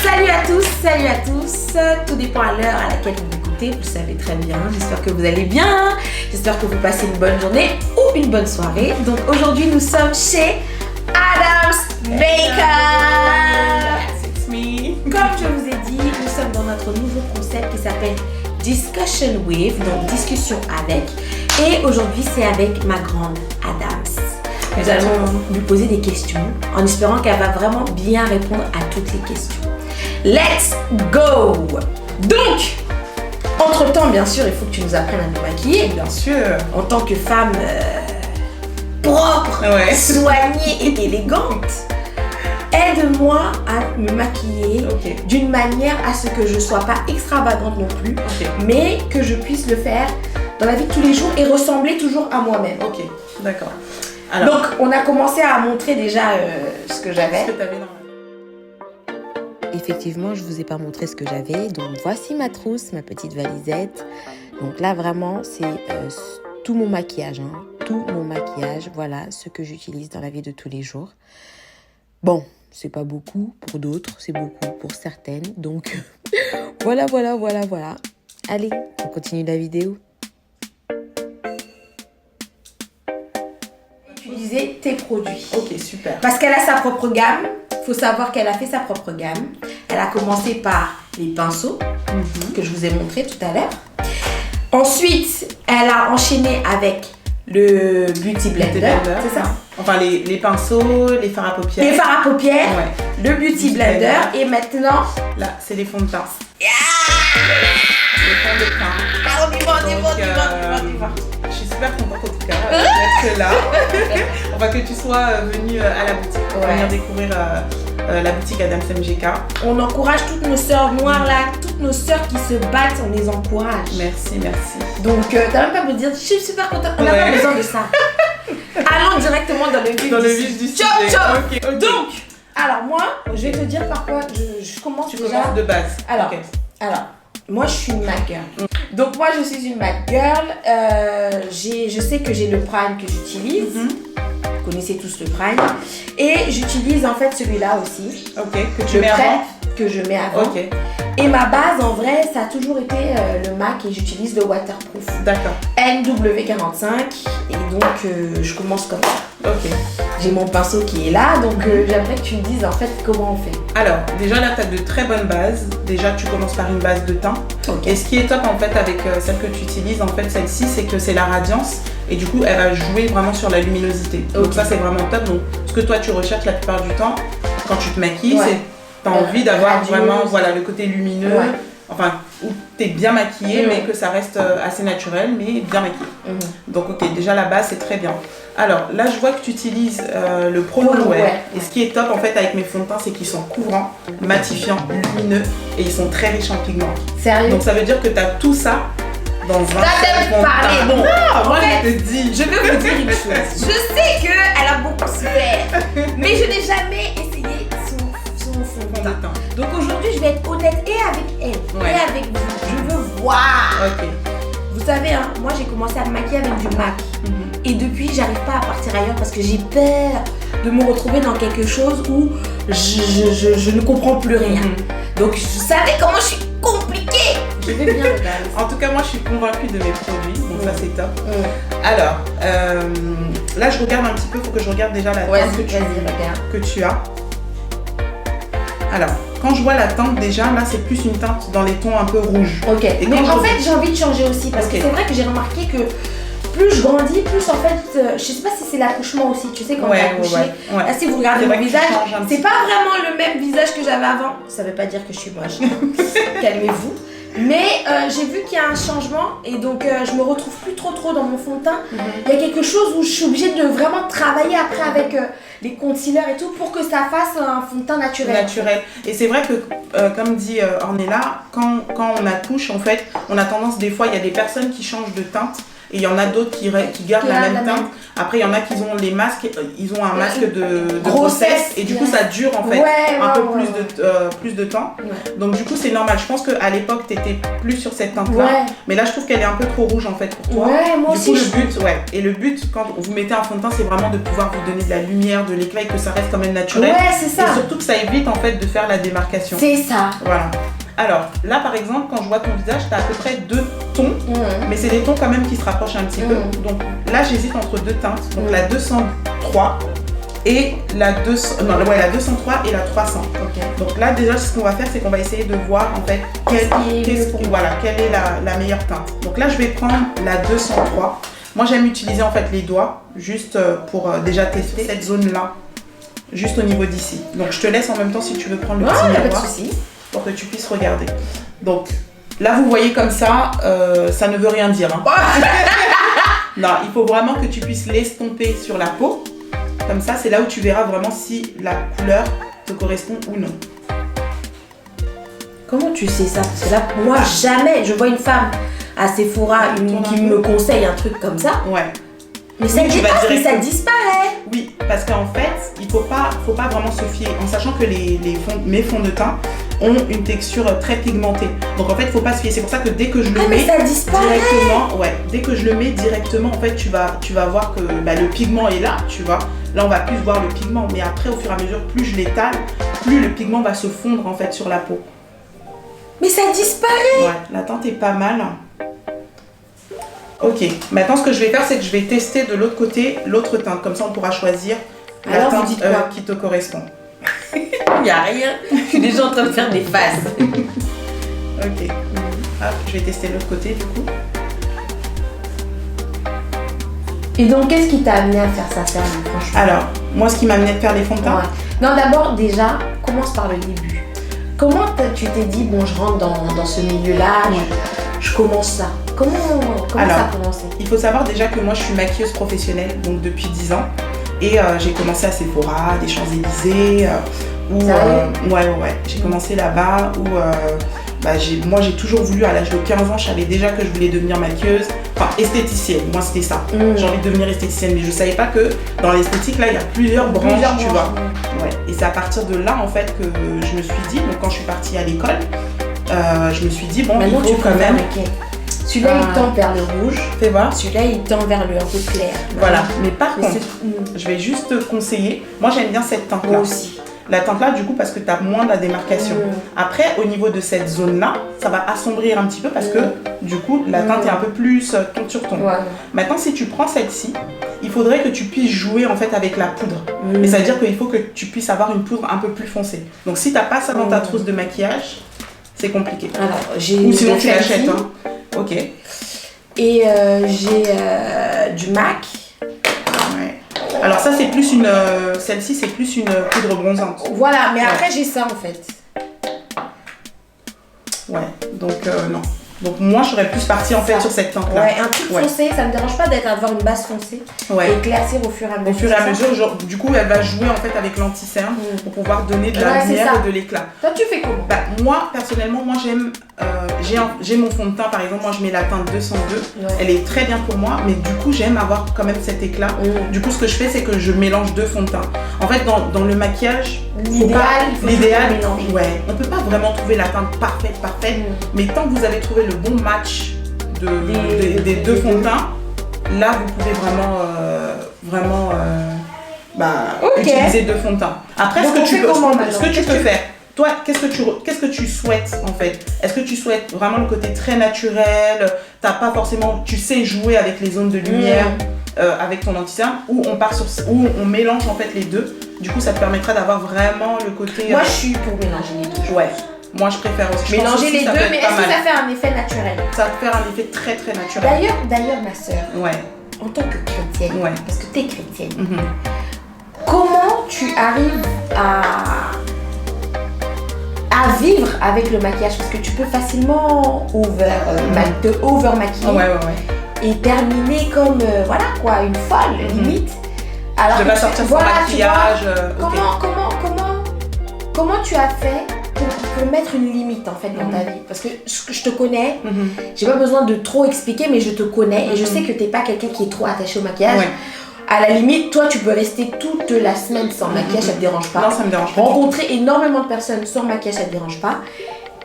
Salut à tous, tout dépend à l'heure à laquelle vous m'écoutez, vous le savez très bien, j'espère que vous allez bien, j'espère que vous passez une bonne journée ou une bonne soirée. Donc aujourd'hui nous sommes chez Adam's Makeup. It's me. Comme je vous ai dit, nous sommes dans notre nouveau concept qui s'appelle Discussion with, donc discussion avec, et aujourd'hui c'est avec ma grande Adams. Nous allons lui poser des questions en espérant qu'elle va vraiment bien répondre à toutes les questions. Let's go! Donc, entre-temps, bien sûr, il faut que tu nous apprennes à nous maquiller. Bien sûr. En tant que femme propre, soignée et élégante, aide-moi à me maquiller d'une manière à ce que je ne sois pas extravagante non plus, mais que je puisse le faire dans la vie de tous les jours et ressembler toujours à moi-même. Ok, d'accord. Alors, donc, on a commencé à montrer déjà ce que j'avais. Ce que tu avais dans la... Effectivement, je ne vous ai pas montré ce que j'avais. Donc, voici ma trousse, ma petite valisette. Donc là, vraiment, c'est tout mon maquillage. Tout mon maquillage. Voilà ce que j'utilise dans la vie de tous les jours. Bon, c'est pas beaucoup pour d'autres. C'est beaucoup pour certaines. Donc, voilà. Allez, on continue la vidéo. Utiliser tes produits. Ok, super. Parce qu'elle a sa propre gamme. Il faut savoir qu'elle a fait sa propre gamme. Elle a commencé par les pinceaux que je vous ai montré tout à l'heure. Ensuite, elle a enchaîné avec le Beauty Blender. C'est ça? Enfin, les pinceaux, les fards à paupières. Les fards à paupières, le Beauty Blender. Et maintenant... Là, c'est les fonds de teint. Yeah! Les fonds de teint. Ah, on y va. Je suis super contente en tout cas d'être là. Enfin, que tu sois venue à la boutique pour venir découvrir la boutique Adam's MGK. On encourage toutes nos sœurs noires là, toutes nos sœurs qui se battent, on les encourage. Merci. Donc, t'as même pas besoin de dire, je suis super contente, on n'a pas besoin de ça. Allons directement dans le vif du sujet. Chop. Okay. Donc, alors moi, je vais te dire par quoi je commence Tu déjà. commences de base. Alors, moi je suis une MAC girl. Donc moi je suis une MAC girl. Je sais que j'ai le prime que j'utilise. Vous connaissez tous le prime. Et j'utilise en fait celui-là aussi. Que tu mets avant. Que je mets avant. Et ma base en vrai ça a toujours été le MAC et j'utilise le waterproof. D'accord. NW45 et donc je commence comme ça. J'ai mon pinceau qui est là donc j'aimerais que tu me dises en fait comment on fait. Alors déjà là tu as de très bonnes bases. Déjà tu commences par une base de teint. Et ce qui est top en fait avec celle que tu utilises, en fait celle-ci c'est que c'est la radiance et du coup elle va jouer vraiment sur la luminosité. Donc ça c'est vraiment top. Donc ce que toi tu recherches la plupart du temps quand tu te maquilles, c'est tu as envie d'avoir vraiment le côté lumineux. Enfin, où tu es bien maquillée, mais que ça reste assez naturel, mais bien maquillée. Donc, déjà la base, c'est très bien. Alors, là, je vois que tu utilises le Pro Wear. Et ce qui est top, en fait, avec mes fonds de teint, c'est qu'ils sont couvrants, matifiants, lumineux, et ils sont très riches en pigments. Sérieux? Donc, ça veut dire que tu as tout ça dans un seul fond de teint. Bon, moi, je te dis. Je vais vous dire une chose. Je sais qu'elle a beaucoup souffert, mais je n'ai jamais essayé son fond de teint. Donc aujourd'hui, je vais être honnête et avec elle et avec vous. Je veux voir. Vous savez, moi j'ai commencé à me maquiller avec du MAC. Et depuis, j'arrive pas à partir ailleurs parce que j'ai peur de me retrouver dans quelque chose où je ne comprends plus rien. Donc, vous savez comment je suis compliquée. Je vais bien le gars. En tout cas, moi je suis convaincue de mes produits, donc ça c'est top. Alors, là je regarde un petit peu, il faut que je regarde déjà la teinte que tu as. Alors, quand je vois la teinte déjà, là c'est plus une teinte dans les tons un peu rouges. Et mais en fait, j'ai envie de changer aussi parce que c'est vrai que j'ai remarqué que plus je grandis, plus en fait, je sais pas si c'est l'accouchement aussi, tu sais quand t'es accouché. Là, si vous regardez mon visage, c'est pas vraiment le même visage que j'avais avant. Ça veut pas dire que je suis moche. Calmez-vous. Mais j'ai vu qu'il y a un changement et donc je me retrouve plus trop dans mon fond de teint. Il y a quelque chose où je suis obligée de vraiment travailler après avec les concealers et tout pour que ça fasse un fond de teint naturel. Et c'est vrai que comme dit Ornella, quand on accouche en fait, on a tendance des fois, il y a des personnes qui changent de teinte et il y en a d'autres qui gardent la même teinte. Après, il y en a qui ont les masques, ils ont un masque de grossesse et du coup, ça dure en fait plus de temps. Ouais. Donc, du coup, c'est normal. Je pense qu'à l'époque, tu étais plus sur cette teinte-là, mais là, je trouve qu'elle est un peu trop rouge en fait pour toi. Ouais, moi aussi. Et le but, quand vous mettez un fond de teint, c'est vraiment de pouvoir vous donner de la lumière, de l'éclat et que ça reste quand même naturel. Ouais, c'est ça. Et surtout que ça évite en fait de faire la démarcation. C'est ça. Voilà. Alors là par exemple, quand je vois ton visage, tu as à peu près 2 tons, mais c'est des tons quand même qui se rapprochent un petit peu. Donc là j'hésite entre 2 teintes, donc la 203 et la 203 et la 300. Okay. Donc là déjà ce qu'on va faire, c'est qu'on va essayer de voir en fait quelle est la meilleure teinte. Donc là je vais prendre la 203. Moi j'aime utiliser en fait les doigts juste pour déjà tester cette zone là, juste au niveau d'ici. Donc je te laisse en même temps si tu veux prendre le petit miroir. Pas de souci. Pour que tu puisses regarder. Donc là vous voyez comme ça, ça ne veut rien dire. Hein. Non, il faut vraiment que tu puisses l'estomper sur la peau. Comme ça, c'est là où tu verras vraiment si la couleur te correspond ou non. Comment tu sais ça? Parce que là, moi, jamais je vois une femme à Sephora qui me conseille un truc comme ça. Ouais. Mais ça disparaît. Oui, parce qu'en fait, il faut pas vraiment se fier, en sachant que mes fonds de teint ont une texture très pigmentée. Donc en fait, il faut pas se fier. C'est pour ça que dès que je le mets directement, en fait, tu vas voir que le pigment est là, tu vois. Là, on va plus voir le pigment, mais après, au fur et à mesure, plus je l'étale, plus le pigment va se fondre en fait sur la peau. Mais ça disparaît. Ouais, la teinte est pas mal. Ok, maintenant ce que je vais faire, c'est que je vais tester de l'autre côté l'autre teinte. Comme ça, on pourra choisir la teinte qui te correspond. Il n'y a rien. Je suis déjà en train de faire des phases. Ok. Hop, je vais tester l'autre côté du coup. Et donc, qu'est-ce qui t'a amené à faire ça, franchement? Alors, moi, ce qui m'a amené à faire les fonds de teint. Ouais. Non, d'abord, déjà, commence par le début. Comment tu t'es dit, bon, je rentre dans ce milieu-là, je commence ça. Comment ça a commencé? Il faut savoir déjà que moi, je suis maquilleuse professionnelle, donc depuis 10 ans. Et j'ai commencé à Sephora, des Champs-Élysées. J'ai commencé là-bas où moi j'ai toujours voulu, à l'âge de 15 ans, je savais déjà que je voulais devenir maquilleuse, enfin esthéticienne, moi c'était ça. J'ai envie de devenir esthéticienne, mais je savais pas que dans l'esthétique là il y a plusieurs branches, tu vois. Ouais. Et c'est à partir de là en fait que je me suis dit, donc quand je suis partie à l'école, je me suis dit bon, maintenant, il faut quand même. Celui-là il tend vers le rouge, fais voir. Celui-là il tend vers le un peu clair. Voilà, mais par contre, je vais juste te conseiller, moi j'aime bien cette teinte là. Moi aussi. La teinte là du coup parce que tu as moins de la démarcation. Après au niveau de cette zone là, ça va assombrir un petit peu parce que du coup la teinte est un peu plus ton sur ton. Maintenant si tu prends celle-ci, il faudrait que tu puisses jouer en fait avec la poudre. Mais ça veut dire qu'il faut que tu puisses avoir une poudre un peu plus foncée. Donc si tu n'as pas ça dans ta trousse de maquillage, c'est compliqué. Alors, ou sinon tu l'achètes. Hein. Ok. Et j'ai du MAC. Alors ça c'est plus celle-ci c'est plus une poudre bronzante. Voilà, mais après j'ai ça en fait. Ouais, donc non. Donc moi j'aurais plus parti en fait sur cette teinte là. Ouais, un truc foncé, ça me dérange pas d'avoir une base foncée. Et éclaircir au fur et à mesure. Au fur et à mesure, genre, du coup elle va jouer en fait avec l'anti-cerne pour pouvoir donner de la lumière et de l'éclat. Toi tu fais comment? Moi personnellement, j'aime j'ai mon fond de teint par exemple, moi je mets la teinte 202, elle est très bien pour moi, mais du coup j'aime avoir quand même cet éclat. Du coup ce que je fais c'est que je mélange 2 fonds de teint. En fait dans le maquillage, l'idéal, on peut pas vraiment trouver la teinte parfaite, mais tant que vous avez trouvé le bon match des 2 fonds de teint, là vous pouvez vraiment utiliser 2 fonds de teint. Après ce que tu peux faire, toi, qu'est-ce que tu souhaites en fait? Est-ce que tu souhaites vraiment le côté très naturel, tu sais jouer avec les zones de lumière avec ton anti-cerne, ou on mélange en fait les deux? Du coup, ça te permettra d'avoir vraiment le côté. Moi, je suis pour mélanger les deux. Ouais. Moi, je préfère aussi. Mélanger les deux, mais est-ce que ça fait un effet naturel? Ça va te faire un effet très très naturel. D'ailleurs, ma sœur. En tant que chrétienne. Parce que t'es chrétienne. Comment tu arrives à vivre avec le maquillage? Parce que tu peux facilement te over-maquiller et terminer comme une folle limite. Alors je vais pas sortir sans maquillage. Comment tu as fait pour pour mettre une limite en fait dans ta vie. Parce que je te connais, j'ai pas besoin de trop expliquer, mais je te connais et je sais que t'es pas quelqu'un qui est trop attaché au maquillage. Ouais. À la limite, toi, tu peux rester toute la semaine sans maquillage, ça te dérange pas. Non, ça me dérange pas. Rencontrer énormément de personnes sans maquillage, ça te dérange pas.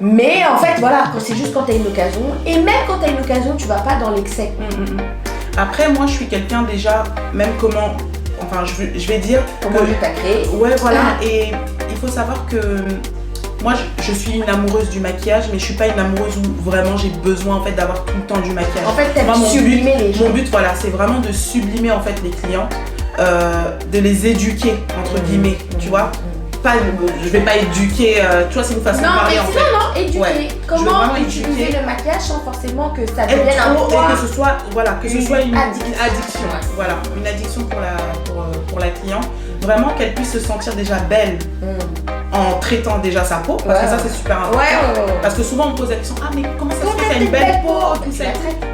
Mais en fait, voilà, c'est juste quand t'as une occasion. Et même quand t'as une occasion, tu vas pas dans l'excès. Après, moi, je suis quelqu'un déjà, même comment... Enfin, je vais dire... Comment je t'ai créé. Ouais, voilà. Et il faut savoir que... Moi, je suis une amoureuse du maquillage, mais je suis pas une amoureuse où vraiment j'ai besoin en fait d'avoir tout le temps du maquillage. En fait, t'aimes sublimer les gens. Mon but, voilà, c'est vraiment de sublimer en fait les clients, de les éduquer entre guillemets, tu vois. Pas, je vais pas éduquer, tu vois, c'est une façon de parler en fait. Non, éduquer. Ouais. Comment utiliser le maquillage sans forcément que ça devienne un poids. Et que ce soit, voilà, que ce soit une addiction. Ouais. Voilà, une addiction pour la cliente. Vraiment qu'elle puisse se sentir déjà belle. En traitant déjà sa peau, parce que ça c'est super important. Parce que souvent on me pose la question, ah mais comment ça se fait, t'as une belle peau, tout ça.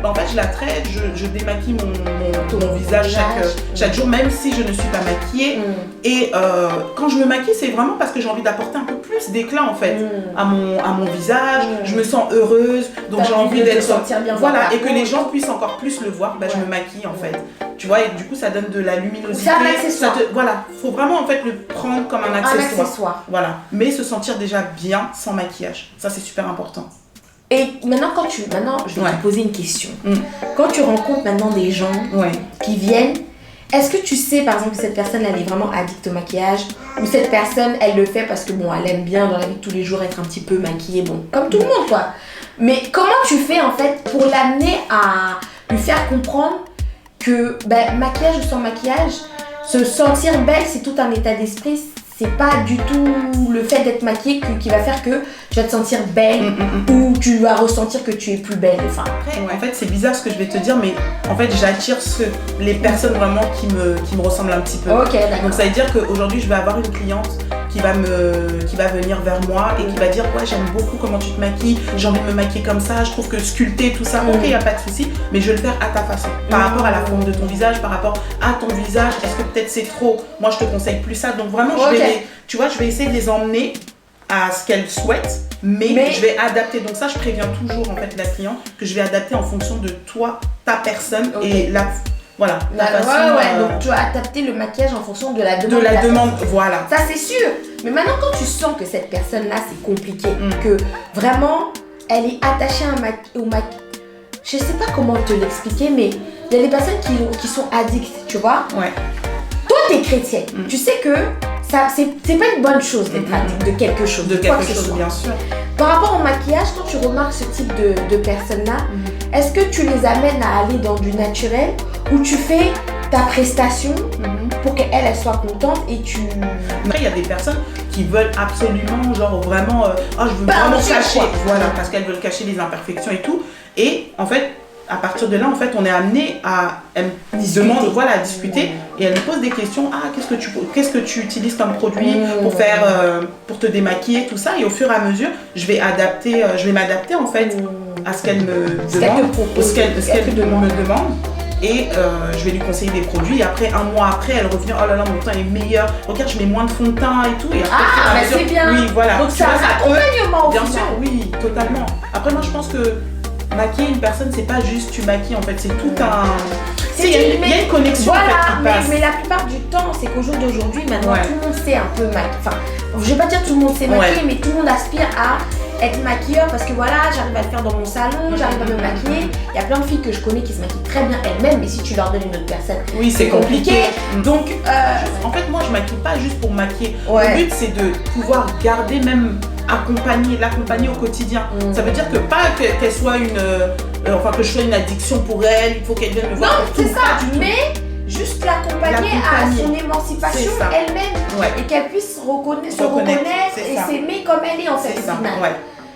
En fait je la traite, je démaquille mon visage chaque jour, même si je ne suis pas maquillée. Et quand je me maquille, c'est vraiment parce que j'ai envie d'apporter un peu plus d'éclat en fait à mon visage. Je me sens heureuse, donc j'ai envie d'être bien. Voilà, et que les gens puissent encore plus le voir, je me maquille en fait. Tu vois, et du coup ça donne de la luminosité. C'est un accessoire. Voilà, faut vraiment en fait le prendre comme un accessoire. Voilà. Mais se sentir déjà bien sans maquillage. Ça, c'est super important. Et maintenant, je vais te poser une question. Quand tu rencontres maintenant des gens qui viennent, est-ce que tu sais, par exemple, que cette personne, elle est vraiment addicte au maquillage ou cette personne, elle le fait parce que, bon, elle aime bien dans la vie de tous les jours être un petit peu maquillée, bon, comme tout le monde, quoi. Mais comment tu fais, en fait, pour l'amener à lui faire comprendre que, maquillage ou sans maquillage, se sentir belle, c'est tout un état d'esprit. C'est pas du tout le fait d'être maquillée qui va faire que tu vas te sentir belle ou tu vas ressentir que tu es plus belle. Enfin, en fait, c'est bizarre ce que je vais te dire, mais en fait, j'attire les personnes vraiment qui me ressemblent un petit peu. Ok, d'accord. Donc ça veut dire qu'aujourd'hui, je vais avoir une cliente qui va venir vers moi et qui va dire ouais, j'aime beaucoup comment tu te maquilles, j'ai envie de me maquiller comme ça, je trouve que sculpter tout ça, ok, y a pas de souci, mais je vais le faire à ta façon, par rapport à la forme de ton visage, par rapport à ton visage. Est-ce que peut-être c'est trop? Moi, je te conseille plus ça. Donc vraiment, je vais essayer de les emmener à ce qu'elles souhaitent, mais je vais adapter. Donc ça, je préviens toujours en fait la cliente que je vais adapter en fonction de toi, ta personne et la voilà. Donc tu vas adapter le maquillage en fonction de la demande. Voilà. Ça c'est sûr. Mais maintenant, quand tu sens que cette personne-là c'est compliqué, que vraiment elle est attachée au maquillage, je sais pas comment te l'expliquer, mais il y a des personnes qui sont addictes, tu vois. Ouais. Toi, t'es chrétienne. Tu sais que ça, c'est pas une bonne chose d'être addict de quelque chose. De quelque chose, bien sûr. Par rapport au maquillage, quand tu remarques ce type de personnes-là, est-ce que tu les amènes à aller dans du naturel ou tu fais ta prestation pour qu'elle soit contente et tu... Après, il y a des personnes qui veulent absolument, genre vraiment, je veux vraiment cacher, voilà, parce qu'elles veulent cacher les imperfections et tout. Et en fait, à partir de là, en fait, on est amené à discuter et elle me pose des questions. Ah, qu'est-ce que tu utilises comme produit pour te démaquiller, tout ça. Et au fur et à mesure, je vais m'adapter en fait à ce qu'elle me demande, ce qu'elle me demande. Et je vais lui conseiller des produits. Et après, un mois après, elle revient. Oh là là, mon teint est meilleur. Regarde, je mets moins de fond de teint et tout. Et après, c'est bien. Oui, voilà. Donc c'est un accompagnement. Bien sûr, oui, totalement. Après, moi, je pense que maquiller une personne, c'est pas juste tu maquilles en fait, c'est tout un... Il y a une connexion voilà, en fait, qui passe. Mais la plupart du temps, c'est qu'au jour d'aujourd'hui, maintenant, tout le monde sait un peu maquiller. Enfin, je vais pas dire tout le monde sait maquiller, mais tout le monde aspire à être maquilleur parce que voilà, j'arrive à le faire dans mon salon, j'arrive à me maquiller. Il y a plein de filles que je connais qui se maquillent très bien elles-mêmes, mais si tu leur donnes une autre personne, c'est compliqué. Donc, en fait, moi, je maquille pas juste pour maquiller. Le but, c'est de pouvoir garder même... l'accompagner au quotidien. Ça veut dire que pas qu'elle soit que je sois une addiction pour elle, il faut qu'elle vienne me voir. Non, c'est ça, mais juste l'accompagner à son émancipation elle-même et qu'elle puisse se reconnaître et s'aimer comme elle est en fait.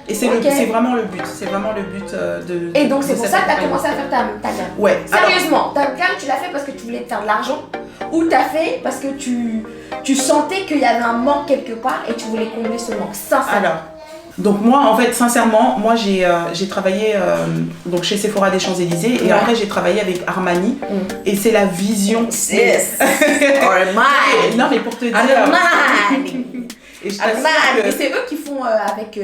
Et c'est vraiment le but. C'est vraiment le but de... Et donc c'est pour ça que tu as commencé à faire ta gamme. Ouais. Sérieusement, ta gamme, tu l'as fait parce que tu voulais te faire de l'argent ou tu as fait parce que tu sentais qu'il y avait un manque quelque part et tu voulais combler ce manque. Alors, donc moi, en fait, sincèrement, moi j'ai travaillé donc chez Sephora des Champs-Élysées et après j'ai travaillé avec Armani et c'est la vision. Yes. Armani. Non mais pour te dire. Armani. Et t'assure que... Et c'est eux qui font avec...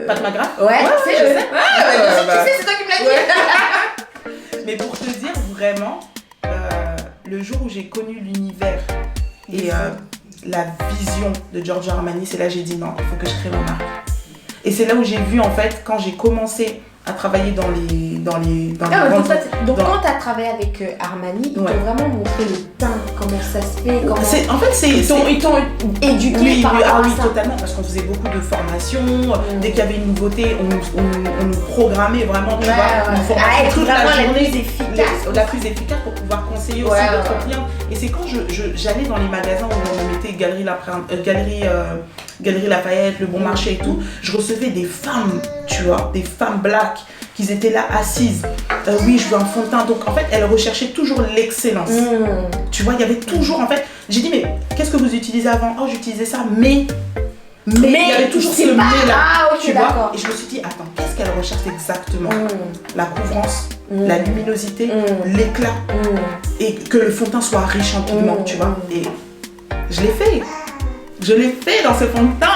Pat McGrath. Ouais, je sais. Tu sais, c'est toi qui me l'as dit. Mais pour te dire vraiment, le jour où j'ai connu l'univers et la vision de Giorgio Armani, c'est là que j'ai dit non, il faut que je crée ma marque. Et c'est là où j'ai vu en fait, quand j'ai commencé à travailler dans les Donc quand tu as travaillé avec Armani, ils t'ont vraiment montré le teint, comment ça se fait, comment... En fait, ils t'ont éduqué par rapport à ça. Totalement, parce qu'on faisait beaucoup de formations. Dès qu'il y avait une nouveauté, on nous programmait vraiment, tu vois, une formation toute la journée, la plus efficace pour pouvoir conseiller aussi d'autres clients. Et c'est quand j'allais dans les magasins où on mettait Galerie Lafayette, Le Bon Marché et tout, je recevais des femmes, tu vois, des femmes black, qui étaient là assises. Oui, je veux un fond de teint. Donc en fait, elles recherchaient toujours l'excellence. Tu vois, il y avait toujours, en fait, j'ai dit, mais qu'est-ce que vous utilisez avant? Oh, j'utilisais ça, mais il y avait toujours ce mais-là, tu vois. Et je me suis dit, attends, qu'est-ce qu'elle recherche exactement? La couvrance, la luminosité, l'éclat, et que le fond de teint soit riche en pigments, tu vois. Et je l'ai fait. Je l'ai fait dans ce fond de teint.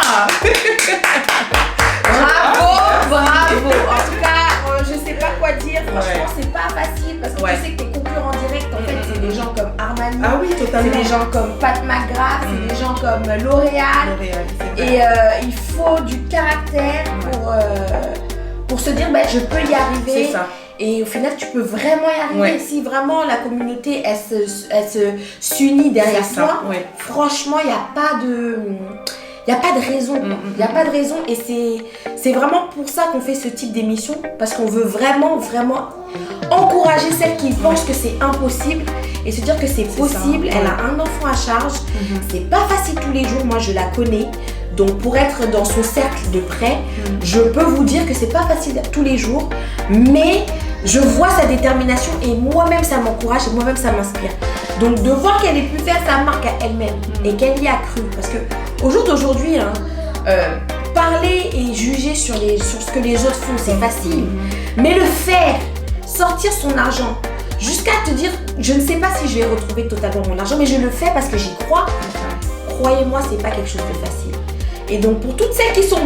Bravo. En tout cas, je sais pas quoi dire. Franchement, c'est pas facile parce que tu sais que tes concurrents directs, en fait, c'est des gens comme Armani. Ah oui, totalement. C'est des gens comme Pat McGrath, c'est des gens comme L'Oréal. Et il faut du caractère pour se dire, je peux y arriver. C'est ça. Et au final, tu peux vraiment y arriver. Si vraiment la communauté, elle s'unit derrière toi, franchement, il n'y a pas de... Il n'y a pas de raison, il n'y a pas de raison et c'est vraiment pour ça qu'on fait ce type d'émission parce qu'on veut vraiment encourager celles qui pensent que c'est impossible et se dire que c'est possible. Elle a un enfant à charge, c'est pas facile tous les jours, moi je la connais. Donc pour être dans son cercle de près, je peux vous dire que c'est pas facile tous les jours, mais je vois sa détermination et moi-même ça m'encourage et moi-même ça m'inspire. Donc de voir qu'elle ait pu faire sa marque à elle-même et qu'elle y a cru, parce que au jour d'aujourd'hui, parler et juger sur ce que les autres font, c'est facile, mais le faire, sortir son argent, jusqu'à te dire, je ne sais pas si je vais retrouver totalement mon argent, mais je le fais parce que j'y crois. Croyez-moi, c'est pas quelque chose de facile. Et donc pour toutes celles qui sont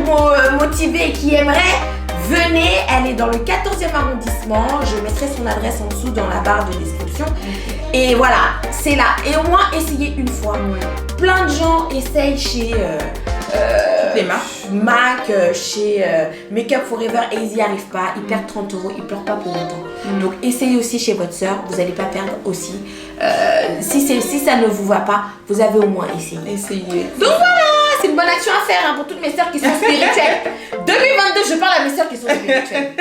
motivées et qui aimeraient, venez, elle est dans le 14e arrondissement, je mettrai son adresse en dessous dans la barre de description. Et voilà, c'est là. Et au moins, essayez une fois. Plein de gens essayent chez les marques. MAC, chez Make Up Forever et ils n'y arrivent pas. Ils perdent 30 €, ils ne pleurent pas pour longtemps. Donc essayez aussi chez votre soeur, vous n'allez pas perdre aussi. Si ça ne vous va pas, vous avez au moins essayé. Donc voilà, c'est une bonne action à faire pour toutes mes soeurs qui sont spirituelles. 2022, je parle à mes soeurs qui sont spirituelles.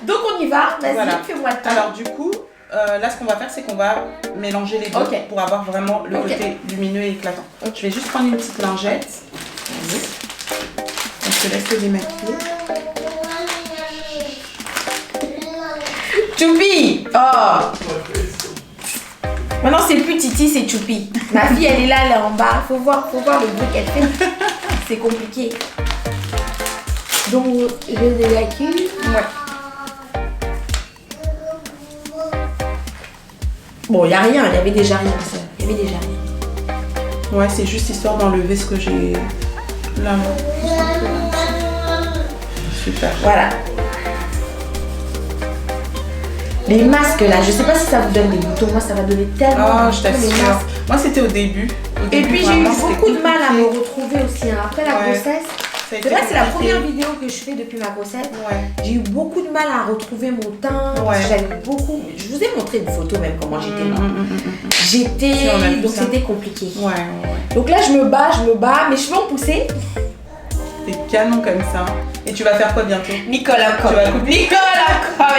Donc on y va, vas-y, fais-moi le temps. Alors du coup, là ce qu'on va faire c'est qu'on va mélanger les deux pour avoir vraiment le côté lumineux et éclatant. Je vais juste prendre une petite lingette. Je te laisse te démaquiller. Choupi! Maintenant c'est plus Titi, c'est Choupi. Ma fille elle est là, elle est en bas. Faut voir le bruit qu'elle fait. C'est compliqué. Donc je démaquille. Bon, il n'y a rien, il y avait déjà rien. Ouais, c'est juste histoire d'enlever ce que j'ai là. Super. Voilà. Les masques là, je sais pas si ça vous donne des boutons, moi ça va donner tellement je t'assure. Moi c'était au début. Et puis j'ai eu beaucoup de mal à me retrouver aussi. Après la grossesse, c'est vrai que c'est la première vidéo que je fais depuis ma grossesse. J'ai eu beaucoup de mal à retrouver mon teint. J'avais beaucoup. Je vous ai montré une photo même comment j'étais. Donc c'était compliqué. Donc là je me bats, mes cheveux ont poussé. T'es canon comme ça. Et tu vas faire quoi bientôt? Nicole encore. Tu vas couper? Nicole encore.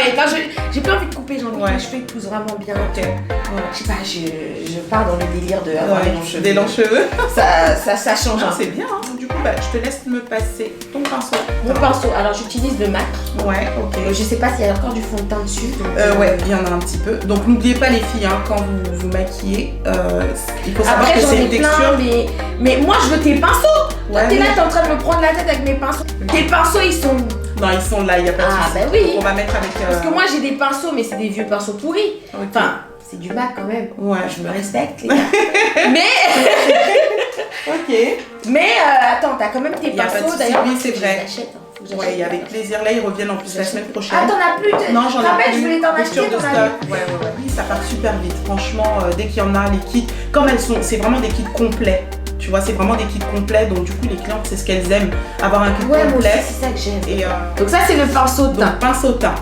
J'ai pas envie de couper, j'ai envie que mes cheveux poussent vraiment bien. Je sais pas, je pars dans le délire de avoir des longs cheveux. Ça change. C'est bien. Du coup, je te laisse me passer ton pinceau. Mon pinceau. Alors j'utilise le MAC. Je sais pas s'il y a encore du fond de teint dessus. Il y en a un petit peu. Donc n'oubliez pas les filles, quand vous vous maquillez, il faut savoir que c'est une texture. Mais moi je veux tes pinceaux. T'es là, t'es en train de me prendre la tête avec mes pinceaux. Tes pinceaux ils sont... Non, ils sont là, il n'y a pas de souci. Bah oui. On va mettre avec... Parce que moi j'ai des pinceaux, mais c'est des vieux pinceaux pourris. Enfin, c'est du MAC quand même. Je me respecte les gars. Mais... Ok. Mais attends, t'as quand même tes Y a pas de pinceaux souci, d'ailleurs. oui, c'est vrai. Je les achète, hein. Faut que j'achète. Ouais, avec plaisir. Là, ils reviennent en plus la semaine prochaine. Ah, t'en as plus Non, j'en ai rappelle, plus. je voulais t'en Rupture acheter, de t'en as stock. Ouais. Oui, ça part super vite. Franchement, dès qu'il y en a, les kits, comme elles sont, c'est vraiment des kits complets. Tu vois, c'est vraiment des kits complets. Donc, du coup, les clientes, c'est ce qu'elles aiment. Avoir un kit Ouais, moi aussi, complet. c'est ça que j'aime. Et, Donc ça, c'est le pinceau de teint. donc, pinceau teint.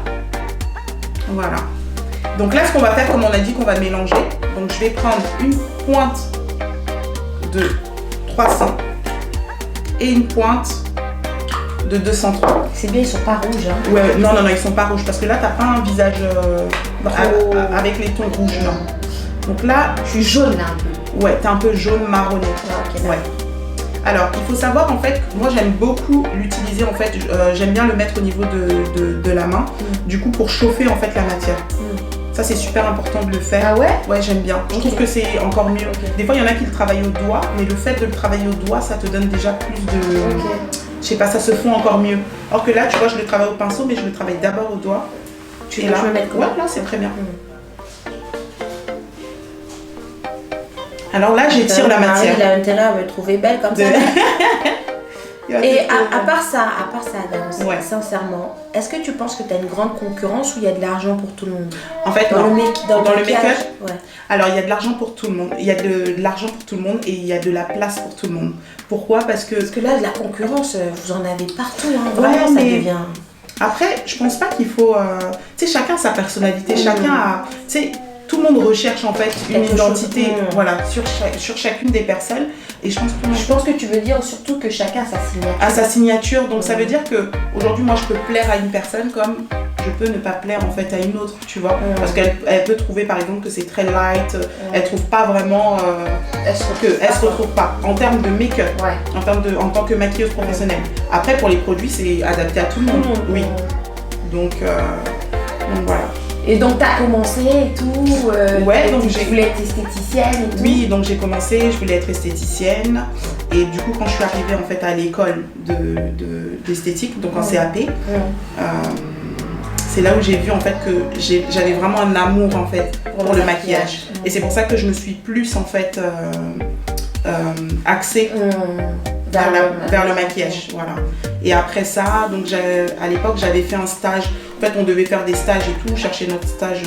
Voilà. Donc là, ce qu'on va faire, comme on a dit qu'on va mélanger. Donc, je vais prendre une pointe de 300 et une pointe de 203. C'est bien, ils sont pas rouges. Hein. Ouais, non, ils sont pas rouges parce que là, t'as pas un visage avec les tons rouges, non. Donc là, Je suis jaune là un peu. ouais, t'es un peu jaune marronné. Ah, ok, Ouais. Alors, il faut savoir en fait, moi j'aime beaucoup l'utiliser en fait, j'aime bien le mettre au niveau de la main, du coup pour chauffer en fait la matière. Ça c'est super important de le faire. Ah ouais? Ouais, j'aime bien. Je trouve que c'est encore mieux. Des fois, il y en a qui le travaillent au doigt, mais le fait de le travailler au doigt, ça te donne déjà plus de... Je sais pas, ça se fond encore mieux. Alors que là, tu vois, je le travaille au pinceau, mais je le travaille d'abord au doigt. Tu veux que je me mette comment? Ouais, là, c'est très bien. Alors là, j'étire la matière. Il a intérêt à me trouver belle comme ça. Et à part ça, Adam, Ouais. sincèrement, est-ce que tu penses que tu as une grande concurrence ou il y a de l'argent pour tout le monde? En fait, Dans non. le make-up, ouais. alors il y a de l'argent pour tout le monde. Il y a de l'argent pour tout le monde et il y a de la place pour tout le monde. Pourquoi? Parce que Là, de la concurrence, vous en avez partout. Hein. Vraiment, Ouais, ça mais devient... après, je pense pas qu'il faut... tu sais, chacun a sa personnalité, chacun a... Tu sais, tout le monde recherche en fait une Quelque identité chose. voilà, sur chacune des personnes. Et je pense que Je pense que tu veux dire surtout que chacun a sa signature. à sa signature. Donc ça veut dire que aujourd'hui moi je peux plaire à une personne comme je peux ne pas plaire en fait à une autre, tu vois. Parce qu'elle peut trouver par exemple que c'est très light, elle trouve pas vraiment elle se retrouve pas en termes de make-up, en tant que maquilleuse professionnelle. Après pour les produits c'est adapté à tout le monde. Oui. Donc voilà. Et donc t'as commencé et tout, ouais, donc tu voulais être esthéticienne et tout. Oui, donc j'ai commencé, je voulais être esthéticienne et du coup quand je suis arrivée en fait à l'école d'esthétique, donc en CAP, c'est là où j'ai vu en fait que j'avais vraiment un amour en fait pour le maquillage. Et c'est pour ça que je me suis plus en fait axée vers le maquillage, voilà. Et après ça, donc à l'époque j'avais fait un stage. En fait, on devait faire des stages et tout, chercher notre stage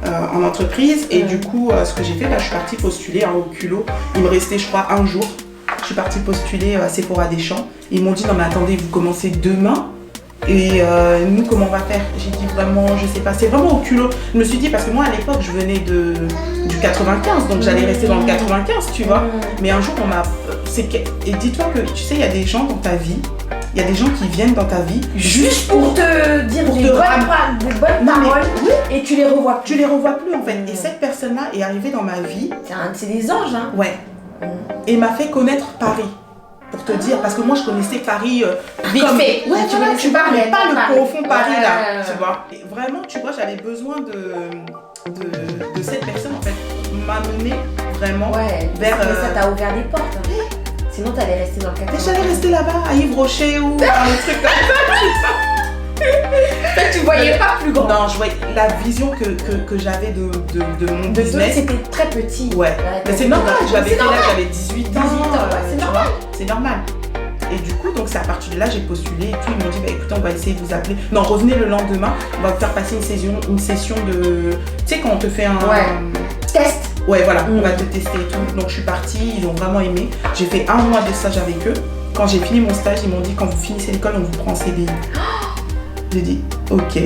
en entreprise. Et du coup, ce que j'ai fait, je suis partie postuler au culot. Il me restait, je crois, un jour. Je suis partie postuler à Sephora Deschamps. Ils m'ont dit, non mais attendez, vous commencez demain. Et nous, comment on va faire? J'ai dit vraiment, je sais pas, c'est vraiment au culot. Je me suis dit, parce que moi à l'époque, je venais du 95, donc j'allais rester dans le 95, tu vois. Mais un jour, on m'a... Et dis-toi que, tu sais, il y a des gens dans ta vie, il y a des gens qui viennent dans ta vie juste pour te dire des bonnes paroles et tu les revois plus. Tu les revois plus en fait. Et cette personne-là est arrivée dans ma vie. C'est des anges, hein. Ouais. Et m'a fait connaître Paris. Pour te dire, parce que moi je connaissais Paris vite fait. Ouais, tu vois, mais pas le profond Paris là. Tu vois. Et vraiment, tu vois, j'avais besoin de cette personne en fait. M'amener vraiment vers. Mais ça t'a ouvert des portes. Hein. Sinon, t'allais rester dans le 80. J'allais rester là-bas, à Yves Rocher ou dans le truc comme ça. Tu voyais pas plus grand. Non, je voyais la vision que j'avais de mon business. C'était très petit. Ouais. Mais c'est normal, j'avais 18 ans. C'est normal. C'est normal. Et du coup, donc c'est à partir de là, j'ai postulé et tout. Ils m'ont dit, écoutez, on va essayer de vous appeler. Non, revenez le lendemain, on va vous faire passer une session de... Tu sais, quand on te fait un... Test. Ouais, voilà, on va te tester et tout. Donc je suis partie, ils ont vraiment aimé. J'ai fait 1 mois de stage avec eux. Quand j'ai fini mon stage, ils m'ont dit, quand vous finissez l'école, on vous prend en CDI. J'ai dit, ok.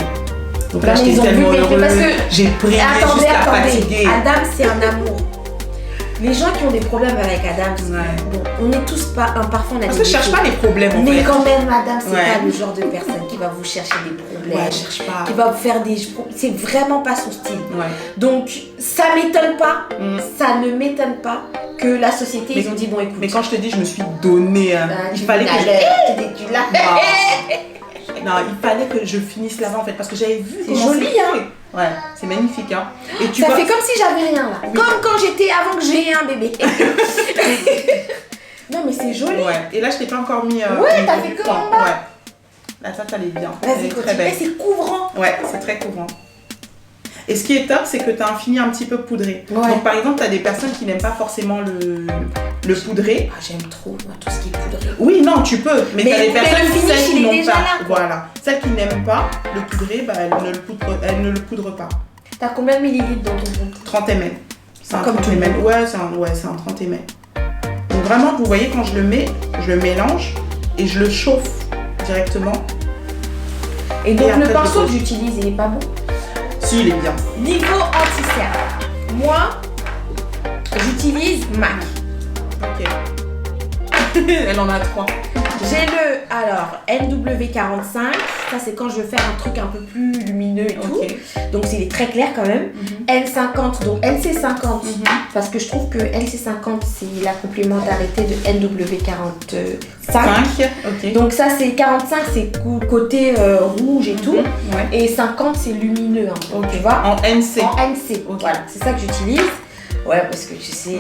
Donc là, j'étais tellement heureuse. J'ai prié jusqu'à fatiguer. Adam, c'est un amour. Les gens qui ont des problèmes avec Adam, bon, on n'est tous pas imparfaits. Parce que je cherche pas les problèmes en mais fait. quand même, Adam, c'est pas le genre de personne qui va vous chercher des problèmes. Ouais, je cherche pas. Qui va vous faire des... C'est vraiment pas son style. Ouais. Donc, ça m'étonne pas. Ça ne m'étonne pas que la société, ils ont dit, bon, écoute. Mais quand je te dis, je me suis donnée. Il fallait que non, il fallait que je finisse là-bas en fait, parce que j'avais vu. C'est joli, hein. Ouais, c'est magnifique, hein. Et ça fait comme si j'avais rien là. Oui. Comme quand j'étais avant que j'ai un bébé. Non, mais c'est joli. Ouais, et là, je t'ai pas encore mis. Ouais, t'as fait que en bas. Ouais. Là, ça allait bien. Vas-y, continue. C'est couvrant. Ouais, c'est très couvrant. Et ce qui est top, c'est que tu as un fini un petit peu poudré. Ouais. Donc par exemple, tu as des personnes qui n'aiment pas forcément Le poudré. Ah, j'aime trop moi, tout ce qui est poudré. Oui, non, tu peux. Mais t'as des personnes le finish, celles qui il est n'ont déjà pas. là, quoi. Voilà. Celles qui n'aiment pas le poudré, bah, elles ne le poudrent pas. T'as combien de millilitres dans ton compte? 30 ml. C'est un Comme 30 tout le ml. monde. Ouais, c'est un 30 ml. Donc vraiment, vous voyez, quand je le mets, je le mélange et je le chauffe directement. Et donc Et après, le pinceau je que j'utilise, il est pas bon? Si, il est bien. Niveau anti-cerne. Moi, j'utilise MAC. Ok. Elle en a 3. J'ai le NW45, ça c'est quand je veux faire un truc un peu plus lumineux et tout, Ok. donc c'est très clair quand même. N50, donc NC50, parce que je trouve que NC50 c'est la complémentarité de NW45. 5. Ok. Donc ça c'est 45, c'est côté rouge et tout, Ouais. et 50 c'est lumineux, hein, Ok. tu vois, En NC. en NC, Ok. voilà, c'est ça que j'utilise. Ouais, parce que tu sais,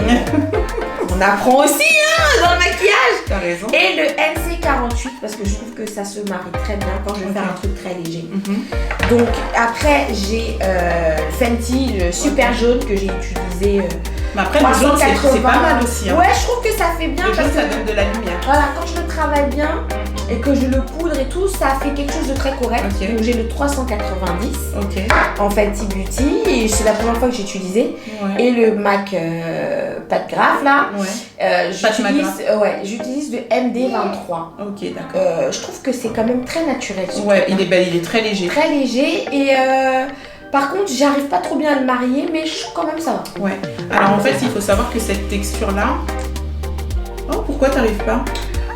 on apprend aussi hein, dans le maquillage. T'as raison. Et le NC48 parce que je trouve que ça se marie très bien quand je veux faire un truc très léger. Donc après j'ai Fenty le super jaune que j'ai utilisé. Mais après, le jaune, 380. c'est pas mal aussi. Hein. Ouais, je trouve que ça fait bien Le parce jaune, que ça donne de la lumière. voilà, quand je le travaille bien et que je le poudre et tout, ça fait quelque chose de très correct. Ok. Donc j'ai le 390 Ok. en Fenty Beauty et c'est la première fois que j'ai utilisé. Ouais. Et le MAC pas de graphe là. Ouais. J'utilise le MD23. Ok, d'accord. Je trouve que c'est quand même très naturel. ce Ouais, truc, il est bel, il est très léger. très léger et par contre j'arrive pas trop bien à le marier mais quand même ça va. Ouais. Alors en fait, il faut savoir que cette texture-là. Oh, pourquoi t'arrives pas?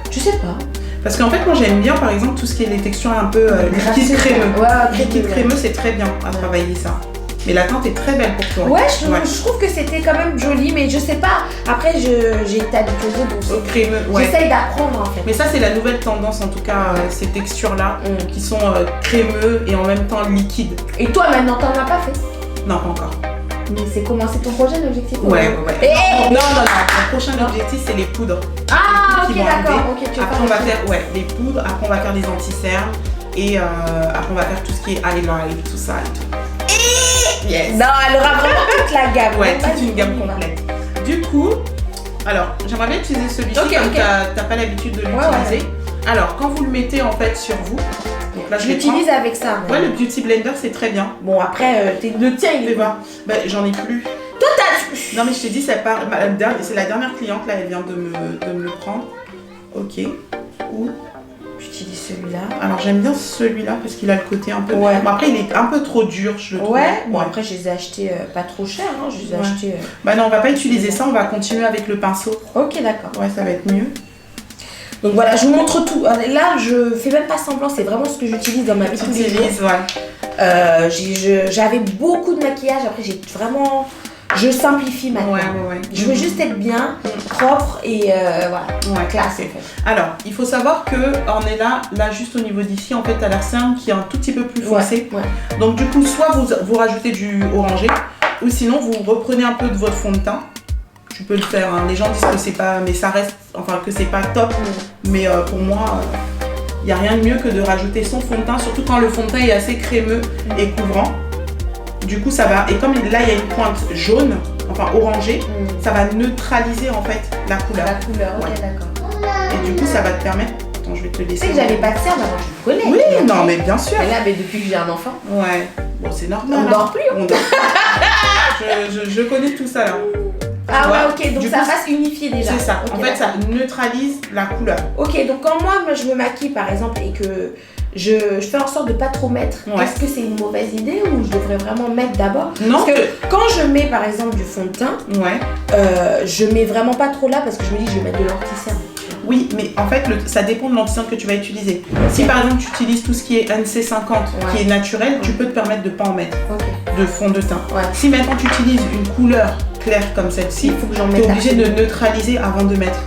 Je sais pas. Parce qu'en fait, moi j'aime bien par exemple tout ce qui est les textures un peu liquide crémeux. Ouais, Liquide crémeux, c'est très bien à travailler ça. Mais la teinte est très belle pour toi. Ouais, je trouve que c'était quand même joli, mais je sais pas. Après, j'ai été habituée, donc Crémeux, ouais. j'essaye d'apprendre en fait. Mais ça, c'est la nouvelle tendance, en tout cas, ces textures-là, qui sont crémeux et en même temps liquides. Et toi maintenant, t'en as pas fait? Non, pas encore. Mais c'est commencer ton projet, l'objectif? Ouais. Eh Non. Mon prochain objectif, c'est les poudres. Ah, qui ok, vont d'accord. arriver. Ok, tu vas Après, on va faire les poudres. Après, on va faire les anti-cernes. Et après, on va faire tout ce qui est highlight, tout ça et tout. Yes. Non, elle aura vraiment toute la gamme. Ouais, Vas-y, toute une gamme on y va. complète. Du coup, alors, j'aimerais bien utiliser celui-ci Ok, comme ok. t'as pas l'habitude de l'utiliser. Alors, quand vous le mettez en fait sur vous, donc là, Je l'utilise avec ça. mais- Ouais, le Beauty Blender, c'est très bien. Bon, après, le tien, il Fais est voir. Bah, j'en ai plus. Toi, t'as. Non, mais je t'ai dit, c'est la dernière cliente, là, elle vient de me le prendre. Ok. Ou J'utilise celui-là. alors, j'aime bien celui-là parce qu'il a le côté un peu. Ouais. Bon, après, il est un peu trop dur, je le trouve. Ouais, bon, après, je les ai achetés pas trop cher. Hein. Je les ai Ouais. achetés. Bah, non, on va pas utiliser ça, on va continuer avec le pinceau. Ok, d'accord. Ouais, ça va être mieux. Donc voilà, je vous montre tout. Là, je fais même pas semblant, c'est vraiment ce que j'utilise dans ma vie tous les jours. Utilise, ouais. J'avais beaucoup de maquillage, après j'ai vraiment... Je simplifie maintenant. Ouais. Je veux juste être bien, propre et voilà, Ouais, classe c'est en fait. Alors, il faut savoir que on est là juste au niveau d'ici, en fait, t'as l'air simple qui est un tout petit peu plus foncé. Ouais. Donc du coup, soit vous rajoutez du orangé, ou sinon vous reprenez un peu de votre fond de teint. Tu peux le faire, hein. Les gens disent que c'est pas, mais ça reste, enfin que c'est pas top. Mais pour moi, il n'y a rien de mieux que de rajouter son fond de teint, surtout quand le fond de teint est assez crémeux et couvrant. Du coup, ça va, et comme là il y a une pointe jaune, enfin orangée, ça va neutraliser en fait la couleur. La couleur, ok, Ouais. d'accord. Et du coup, ça va te permettre. Attends, je vais te Tu laisser. sais que j'avais pas de cerne avant, je le connais. Oui, non, mais bien sûr. Mais là, depuis que j'ai un enfant, Ouais. Bon, c'est normal. on hein. dort plus. On dort. je connais tout ça là. Ah ouais, Ouais. ok, donc Du ça coup, va s'unifier déjà. C'est ça. Ok, En fait, ça d'accord. neutralise la couleur. Ok, donc quand moi je me maquille par exemple et que je fais en sorte de pas trop mettre, Ouais. est-ce que c'est une mauvaise idée ou je devrais vraiment mettre d'abord? Non. Parce que quand je mets par exemple du fond de teint, Ouais. je mets vraiment pas trop là parce que je me dis que je vais mettre de l'anti-cerne. Oui, mais en fait, ça dépend de l'anti-cerne que tu vas utiliser. Si par exemple tu utilises tout ce qui est NC50, qui est naturel, tu peux te permettre de pas en mettre Ok. de fond de teint. Ouais. Si maintenant tu utilises une couleur claire comme celle-ci, Il faut que j'en tu mette. es obligé de absolument. neutraliser avant de mettre.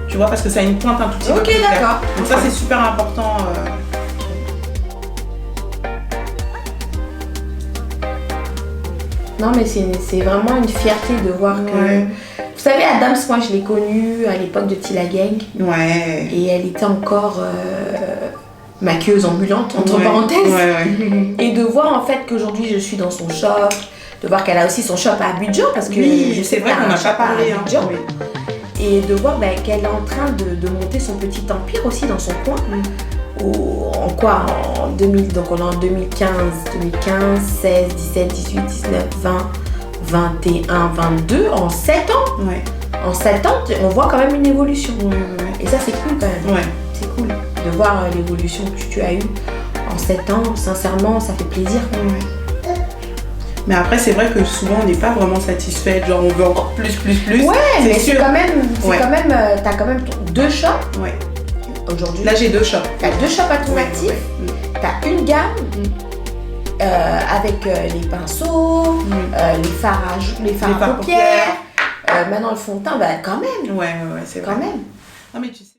Tu vois, parce que ça a une pointe un tout petit peu Ok, plus claire. d'accord. Donc ça, c'est super important. Non, mais c'est vraiment une fierté de voir que. Ouais. Vous savez, Adams, moi je l'ai connue à l'époque de Tila Gang Ouais. et elle était encore maquilleuse ambulante, entre Ouais. parenthèses. Ouais. Et de voir en fait qu'aujourd'hui je suis dans son shop, de voir qu'elle a aussi son shop à Abidjan parce que Oui, je sais c'est vrai qu'elle a qu'on un n'a pas shop à parlé. Hein. Abidjan. Oui. et de voir qu'elle est en train de monter son petit empire aussi dans son coin. En quoi en 2000, donc on est en 2015, 16, 17, 18, 19, 20, 21, 22, en 7 ans. Ouais. En 7 ans, on voit quand même une évolution. Ouais. Et ça, c'est cool quand même. Ouais. C'est cool de voir l'évolution que tu as eue en 7 ans. Sincèrement, ça fait plaisir. Ouais. Mais après, c'est vrai que souvent, on n'est pas vraiment satisfait. Genre, on veut encore plus. Ouais, mais sûr. c'est quand même, t'as quand même 2 shops. Ouais. Aujourd'hui. Là, j'ai 2 shops. T'as 2 shops à ton actif. T'as une gamme avec les pinceaux, les fards à paupières. Maintenant le fond de teint, quand même. Ouais, c'est vrai. Quand même. Non, mais tu sais.